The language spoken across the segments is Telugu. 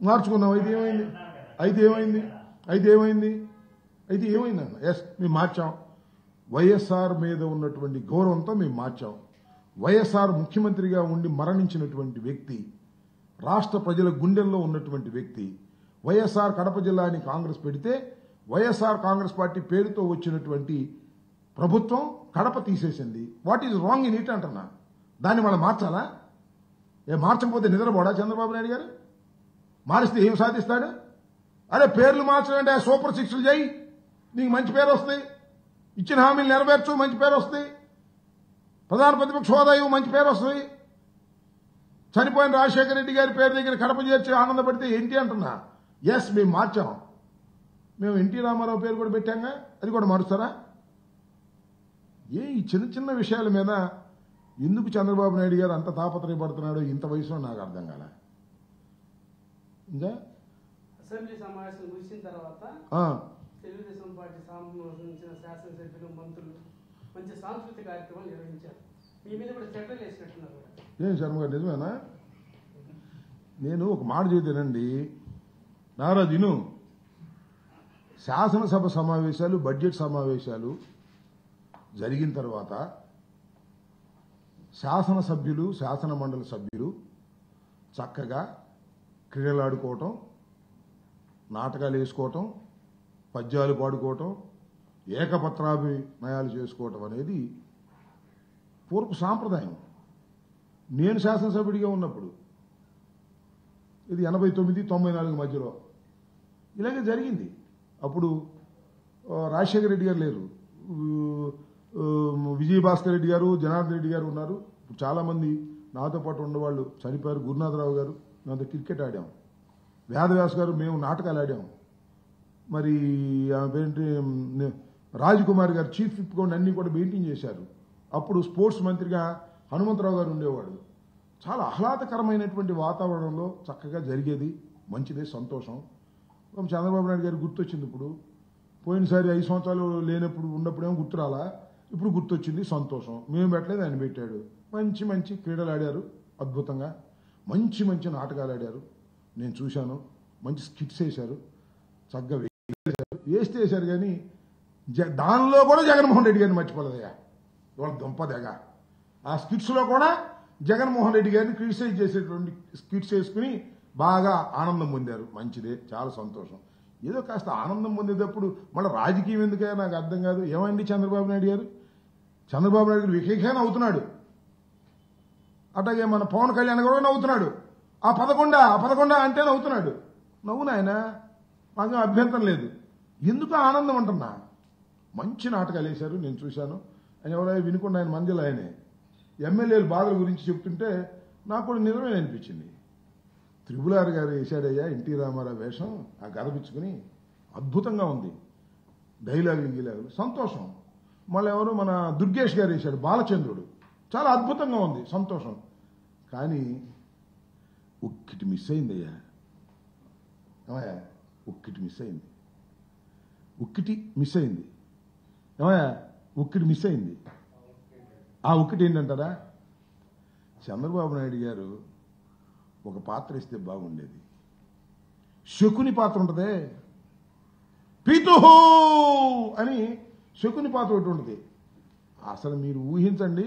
మార్చుకున్నాం. అయితే ఏమైందన్న? ఎస్, మేము మార్చాం. వైఎస్ఆర్ మీద ఉన్నటువంటి గౌరవంతో మేము మార్చాం. వైఎస్ఆర్ ముఖ్యమంత్రిగా ఉండి మరణించినటువంటి వ్యక్తి, రాష్ట్ర ప్రజల గుండెల్లో ఉన్నటువంటి వ్యక్తి. వైఎస్ఆర్ కడప జిల్లాని కాంగ్రెస్ పెడితే వైఎస్ఆర్ కాంగ్రెస్ పార్టీ పేరుతో వచ్చినటువంటి ప్రభుత్వం కడప తీసేసింది. What is wrong in it అంటున్నా. దాన్ని మనం మార్చాలా? మార్చకపోతే నిద్రపోడా చంద్రబాబు నాయుడు గారు? మారిస్తే ఏం సాధిస్తాడు? అరే పేర్లు మార్చడంటే సూపర్ సిక్స్లు చేయి, నీకు మంచి పేరు వస్తుంది. ఇచ్చిన హామీలు నెరవేర్చు, మంచి పేరు వస్తుంది. ప్రధాన ప్రతిపక్ష హోదా మంచి పేరు వస్తుంది. చనిపోయిన రాజశేఖర రెడ్డి గారి పేరు దగ్గర కడప చేర్చి ఆనందపడితే ఏంటి అంటున్నా. ఎస్, మేము మార్చాం. మేము ఎన్టీ రామారావు పేరు కూడా పెట్టాంగా, అది కూడా మారుస్తారా? ఈ చిన్న చిన్న విషయాల మీద ఎందుకు చంద్రబాబు నాయుడు గారు అంత తాపత్రయపడుతున్నాడో ఇంత వయసులో నాకు అర్థం కాల. ఇంకా అసెంబ్లీ సమావేశం ముగిసిన తర్వాత తెలుగుదేశం పార్టీ సంబంధించిన శాసనసభ్యులు, మంత్రులు మంచి సాంస్కృతిక కార్యక్రమాలు నిర్వహించారు. మీ మీద కూడా చర్యలు వేసినట్టున్నారు. ఏం శర్మ గారు, నిజమేనా? నేను ఒక మాట చెబుతానండి నారాజును. శాసనసభ సమావేశాలు, బడ్జెట్ సమావేశాలు జరిగిన తర్వాత శాసనసభ్యులు, శాసన మండలి సభ్యులు చక్కగా క్రీడలాడుకోవటం, నాటకాలు వేసుకోవటం, పద్యాలు పాడుకోవటం, ఏకపత్రాభినయాలు చేసుకోవటం అనేది పూర్వ సాంప్రదాయం. నేను శాసనసభ్యుడిగా ఉన్నప్పుడు ఇది 89, 94 మధ్యలో ఇలాగే జరిగింది. అప్పుడు రాజశేఖర రెడ్డి గారు లేరు, విజయభాస్కర్ రెడ్డి గారు, జనార్దన్ రెడ్డి గారు ఉన్నారు. ఇప్పుడు చాలామంది నాతో పాటు ఉన్నవాళ్ళు చనిపోయారు. గురునాథరావు గారు, నాతో క్రికెట్ ఆడాం. వేదవ్యాస్ గారు, మేము నాటకాలు ఆడాం. మరి ఏంటి రాజ్కుమార్ గారు చీఫ్ విప్గా అన్నీ కూడా మెయింటైన్ చేశారు. అప్పుడు స్పోర్ట్స్ మంత్రిగా హనుమంతరావు గారు ఉండేవాడు. చాలా ఆహ్లాదకరమైనటువంటి వాతావరణంలో చక్కగా జరిగేది. మంచిదే, సంతోషం. చంద్రబాబు నాయుడు గారు గుర్తొచ్చింది. ఇప్పుడు పోయినసారి 5 సంవత్సరాలు లేనప్పుడు ఉన్నప్పుడేమో గుర్తురాలా, ఇప్పుడు గుర్తొచ్చింది, సంతోషం. మేము పెట్టలేదు, ఆయన పెట్టాడు. మంచి మంచి క్రీడలు ఆడారు, అద్భుతంగా. మంచి మంచి నాటకాలు ఆడారు, నేను చూశాను. మంచి స్కిట్స్ వేశారు, చక్కగా వేస్తే వేశారు. కానీ దానిలో కూడా జగన్మోహన్ రెడ్డి గారిని మర్చిపోలేదయ్యా వాళ్ళ దుంపదగా. ఆ స్కిట్స్లో కూడా జగన్మోహన్ రెడ్డి గారిని క్రిటిసైజ్ చేసేటువంటి స్కిట్స్ వేసుకుని బాగా ఆనందం పొందారు. మంచిదే, చాలా సంతోషం. ఏదో కాస్త ఆనందం పొందేటప్పుడు మళ్ళీ రాజకీయం ఎందుకే నాకు అర్థం కాదు. ఏమైంది చంద్రబాబు నాయుడు గారు? చంద్రబాబు నాయుడు గారు వికేఖాన అవుతున్నాడు. అట్లాగే మన పవన్ కళ్యాణ్ కూడా నవ్వుతున్నాడు. ఆ పదకొండ అంటే నవ్వుతున్నాడు. నవ్వు నాయన, మాకు అభ్యంతరం లేదు. ఎందుకు ఆనందం అంటున్నా. మంచి నాటకాలు వేశారు, నేను చూశాను. ఆయన ఎవరైనా వినుకుండా ఆయన మందిలో ఆయనే ఎమ్మెల్యేల బాధల గురించి చెప్తుంటే నాకు కూడా నిజమే అనిపించింది. త్రిపులార్ గారు వేశాడయ్యా ఎన్టీ రామారావు వేషం, ఆ గదపించుకుని అద్భుతంగా ఉంది. డైలాగులు సంతోషం. మళ్ళీ ఎవరు మన దుర్గేష్ గారు వేశాడు బాలచంద్రుడు, చాలా అద్భుతంగా ఉంది, సంతోషం. కానీ ఒక్కటి మిస్ అయిందయ్యా. ఏమయ్యా, ఒక్కటి మిస్ అయింది. ఏమయ్యా, ఒక్కటి మిస్ అయింది. ఆ ఒక్కటి ఏంటంటారా? చంద్రబాబు నాయుడు గారు ఒక పాత్ర ఇస్తే బాగుండేది. శకుని పాత్ర ఉంటుందే, పితుహు అని శకుని పాత్ర ఒకటి ఉంటుంది. అసలు మీరు ఊహించండి,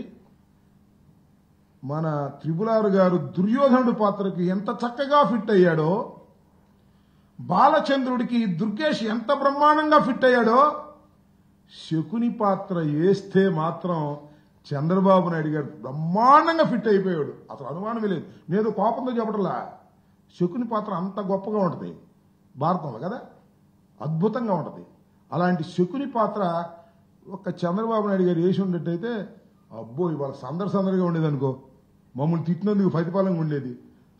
మన త్రిపులార్ గారు దుర్యోధనుడి పాత్రకి ఎంత చక్కగా ఫిట్ అయ్యాడో, బాలచంద్రుడికి దుర్గేష్ ఎంత బ్రహ్మాండంగా ఫిట్ అయ్యాడో, శకుని పాత్ర వేస్తే మాత్రం చంద్రబాబు నాయుడు గారు బ్రహ్మాండంగా ఫిట్ అయిపోయాడు. అసలు అనుమానమే లేదు. నేను కోపంతో చెప్పటంలా, శకుని పాత్ర అంత గొప్పగా ఉంటుంది భారతంలో కదా, అద్భుతంగా ఉంటుంది. అలాంటి శకుని పాత్ర ఒక చంద్రబాబు నాయుడు గారు వేసి ఉండేట్టయితే అబ్బో ఇవాళ సందడిగా ఉండేది అనుకో. మమ్మల్ని తిట్టినందుకు ప్రతిఫలంగా ఉండేది.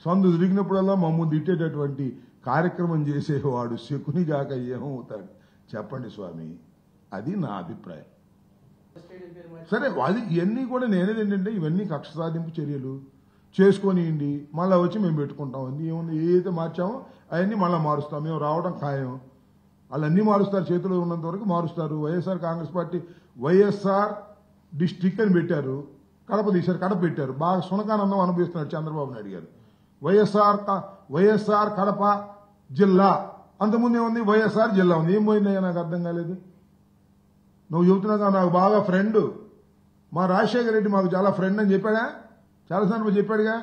సందు తిరిగినప్పుడల్లా మమ్మల్ని తిట్టేటటువంటి కార్యక్రమం చేసేవాడు శకుని గాక ఏమవుతాడు చెప్పండి స్వామి. అది నా అభిప్రాయం. సరే, అది ఇవన్నీ కూడా నేనేదేంటంటే ఇవన్నీ కక్ష సాధింపు చర్యలు చేసుకొనియండి, మళ్ళీ వచ్చి మేము పెట్టుకుంటాం. ఏముంది, ఏదైతే మార్చామో అవన్నీ మళ్ళీ మారుస్తాం. మేము రావడం ఖాయం. వాళ్ళన్నీ మారుస్తారు, చేతిలో ఉన్నంత వరకు మారుస్తారు. వైఎస్ఆర్ కాంగ్రెస్ పార్టీ వైఎస్ఆర్ డిస్ట్రిక్ట్ అని పెట్టారు, కడప తీశారు, కడప పెట్టారు. బాగా సునకానందం అనుభవిస్తున్నాడు చంద్రబాబు నాయుడు గారు. వైఎస్ఆర్ కడప జిల్లా, అంతకుముందు ఏముంది వైఎస్ఆర్ జిల్లా ఉంది. ఏం పోయిందయ్యా నాకు అర్థం కాలేదు. నువ్వు చెబుతున్నాగా నాకు బాగా ఫ్రెండ్, మా రాజశేఖర రెడ్డి మాకు చాలా ఫ్రెండ్ అని చెప్పాడా? చాలాసార్లు చెప్పాడుగా.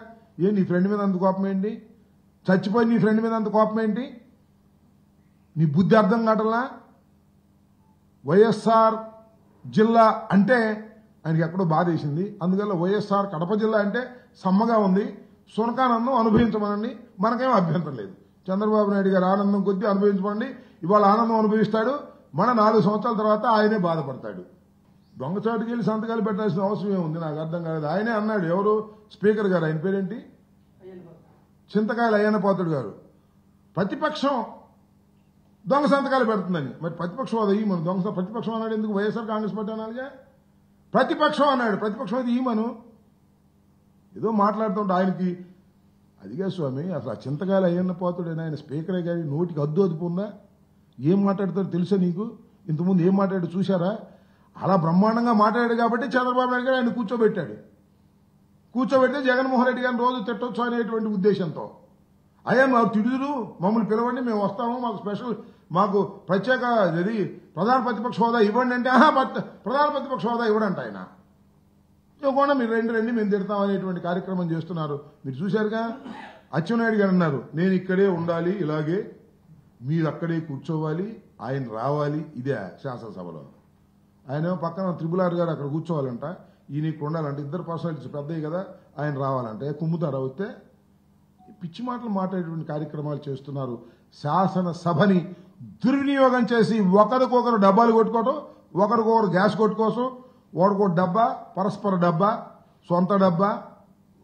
నీ ఫ్రెండ్ మీద అంత కోపం ఏంటి? చచ్చిపోయి నీ ఫ్రెండ్ మీద అంత కోపం ఏంటి? నీ బుద్ధి అర్థం కావటంలా? వైఎస్ఆర్ జిల్లా అంటే ఆయనకి ఎక్కడో బాధ వేసింది. అందువల్ల వైఎస్ఆర్ కడప జిల్లా అంటే సమ్మగా ఉంది, సునకానందం అనుభవించమనండి, మనకేం అభ్యంతరం లేదు. చంద్రబాబు నాయుడు గారు ఆనందం కొద్దీ అనుభవించమండి. ఇవాళ ఆనందం అనుభవిస్తాడు, మన 4 సంవత్సరాల తర్వాత ఆయనే బాధపడతాడు. దొంగచాటుకి వెళ్ళి సంతకాలు పెట్టాల్సిన అవసరం ఏముంది? నాకు అర్థం కాలేదు. ఆయనే అన్నాడు, ఎవరు స్పీకర్ గారు, ఆయన పేరేంటి, చింతకాయల అయ్యన్నపాత్రుడు గారు, ప్రతిపక్షం దొంగ సంతకాలు పెడుతుందని. మరి ప్రతిపక్షం అది ఈమను, దొంగ ప్రతిపక్షం అన్నాడు ఎందుకు? వైఎస్ఆర్ కాంగ్రెస్ పార్టీ అనాలిగా. ప్రతిపక్షం అన్నాడు, ప్రతిపక్షం అది ఈమను. ఏదో మాట్లాడుతుంటే ఆయనకి అదిగా స్వామి, అసలు ఆ చింతకాయల అయ్యన్నపాత్రుడు ఆయన స్పీకరే కానీ నోటికి అద్దు ఉందా? ఏం మాట్లాడతాడో తెలుసా నీకు? ఇంతకుముందు ఏం మాట్లాడాడు చూశారా? అలా బ్రహ్మాండంగా మాట్లాడాడు కాబట్టి చంద్రబాబు నాయుడు గారు ఆయన కూర్చోబెడితే జగన్మోహన్ రెడ్డి గారిని రోజు తిట్టొచ్చు అనేటువంటి ఉద్దేశంతో, అయ్యా మాకు తిడుదురు, మమ్మల్ని పిలవండి, మేము వస్తాము, మాకు స్పెషల్, మాకు ప్రత్యేక ఇది ప్రధాన ప్రతిపక్ష హోదా ఇవ్వండి అంటే, ప్రధాన ప్రతిపక్ష హోదా ఇవ్వడంట ఆయన. ఇవ్వకుండా మీరు రండి మేము తిడతాం అనేటువంటి కార్యక్రమం చేస్తున్నారు. మీరు చూశారుగా. అచ్చెన్నాయుడు గారు అన్నారు, నేను ఇక్కడే ఉండాలి, ఇలాగే మీరు అక్కడే కూర్చోవాలి, ఆయన రావాలి. ఇదే శాసనసభలో. ఆయన పక్కన త్రిపుల్ గారు అక్కడ కూర్చోవాలంట, ఈయన ఇక్కడ ఉండాలంటే, ఇద్దరు పర్సనాలిటీస్ పెద్దవి కదా, ఆయన రావాలంటే కుమ్ముతారా? వస్తే పిచ్చి మాటలు మాట్లాడేటువంటి కార్యక్రమాలు చేస్తున్నారు. శాసనసభని దుర్వినియోగం చేసి ఒకరికొకరు డబ్బాలు కొట్టుకోవటం, ఒకరికొకరు గ్యాస్ కొట్టుకోసం, ఒకరికో డబ్బా, పరస్పర డబ్బా, సొంత డబ్బా,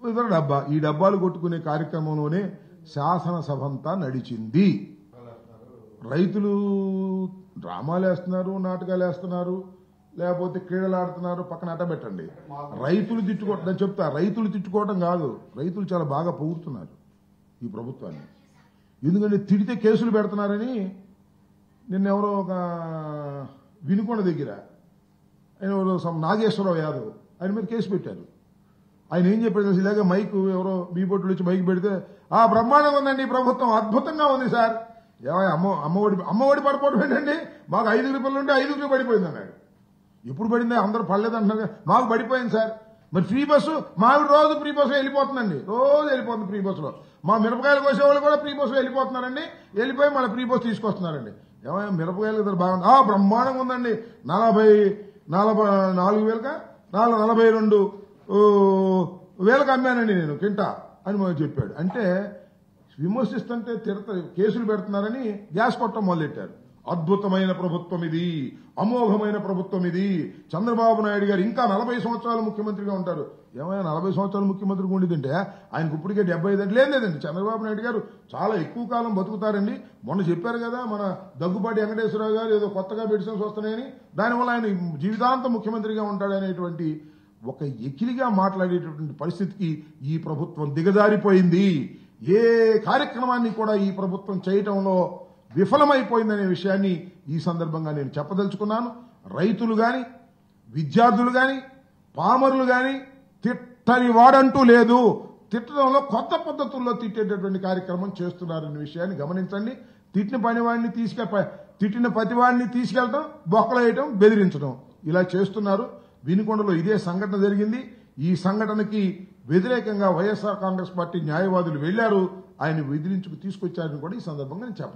ఇతర డబ్బా, ఈ డబ్బాలు కొట్టుకునే కార్యక్రమంలోనే శాసనసభ అంతా నడిచింది. రైతులు డ్రామాలు వేస్తున్నారు, నాటకాలు వేస్తున్నారు, లేకపోతే క్రీడలు ఆడుతున్నారు, పక్కన అట్టబెట్టండి. రైతులు తిట్టుకోవటం, నేను చెప్తా, రైతులు తిట్టుకోవటం కాదు, రైతులు చాలా బాగా పొగుడుతున్నారు ఈ ప్రభుత్వాన్ని. ఎందుకంటే తిడితే కేసులు పెడుతున్నారని నిన్నెవరో ఒక వినుకొండ దగ్గర ఆయన నాగేశ్వరరావు యాదవ్ ఆయన మీద కేసు పెట్టారు. ఆయన ఏం చెప్పాడు తెలుసు, ఇలాగే మైక్ ఎవరో బీబోట్లు వచ్చి మైక్ పెడితే, బ్రహ్మాండంగా ఉందండి ప్రభుత్వం, అద్భుతంగా ఉంది సార్. అమ్మఒడి పడిపోవడం ఏంటండి, మాకు 5 రూపాయలు ఉంటే 5 పడిపోయింది అన్నాడు. ఎప్పుడు పడిందా? అందరూ పడలేదు అంటున్నారు. మాకు పడిపోయింది సార్. మరి ఫ్రీ బస్సు మాకు రోజు ఫ్రీ బస్సు వెళ్ళిపోతుందండి, రోజు వెళ్ళిపోతుంది ఫ్రీ బస్సులో. మా మిరపకాయలు కోసేవాళ్ళు కూడా ఫ్రీ బస్సులో వెళ్ళిపోతున్నారండి, వెళ్ళిపోయి మళ్ళీ ఫ్రీ బస్సు తీసుకొస్తున్నారండి. ఏమైనా మిరపకాయలు ఇద్దరు బాగుంది, బ్రహ్మాండంగా ఉందండి, 42,000 అమ్మానండి నేను కింటా అని చెప్పాడు. అంటే విమర్శిస్తుంటే కేసులు పెడుతున్నారని గ్యాస్ కొట్టడం మొదలెట్టారు. అద్భుతమైన ప్రభుత్వం ఇది, అమోఘమైన ప్రభుత్వం ఇది. చంద్రబాబు నాయుడు గారు ఇంకా 40 సంవత్సరాలు ముఖ్యమంత్రిగా ఉంటారు. ఏమైనా 40 సంవత్సరాలు ముఖ్యమంత్రిగా ఉండేదంటే ఆయనకు ఇప్పటికే 75 లేదండి. చంద్రబాబు నాయుడు గారు చాలా ఎక్కువ కాలం బతుకుతారండి. మొన్న చెప్పారు కదా మన దగ్గుబాటి వెంకటేశ్వరరావు గారు ఏదో కొత్తగా మెడిసిన్స్ వస్తున్నాయని, దానివల్ల ఆయన జీవితాంతం ముఖ్యమంత్రిగా ఉంటాడనేటువంటి ఒక ఎకిలిగా మాట్లాడేటటువంటి పరిస్థితికి ఈ ప్రభుత్వం దిగజారిపోయింది. ఏ కార్యక్రమాన్ని కూడా ఈ ప్రభుత్వం చేయటంలో విఫలమైపోయిందనే విషయాన్ని ఈ సందర్భంగా నేను చెప్పదలుచుకున్నాను. రైతులు గాని, విద్యార్థులు గాని, పామరులు గాని తిట్టని వాడంటూ లేదు. తిట్టడంలో కొత్త పద్ధతుల్లో తిట్టేటటువంటి కార్యక్రమం చేస్తున్నారనే విషయాన్ని గమనించండి. తిట్టిన ప్రతివాడిని తీసుకెళ్లడం, బొక్కలేయటం, బెదిరించడం ఇలా చేస్తున్నారు. వినుకొండలో ఇదే సంఘటన జరిగింది. ఈ సంఘటనకి వ్యతిరేకంగా వైఎస్ఆర్ కాంగ్రెస్ పార్టీ న్యాయవాదులు వెళ్లారు, ఆయన బెదిరించుకు తీసుకొచ్చారని కూడా ఈ సందర్భంగా నేను చెప్పదలుచుకున్నాను.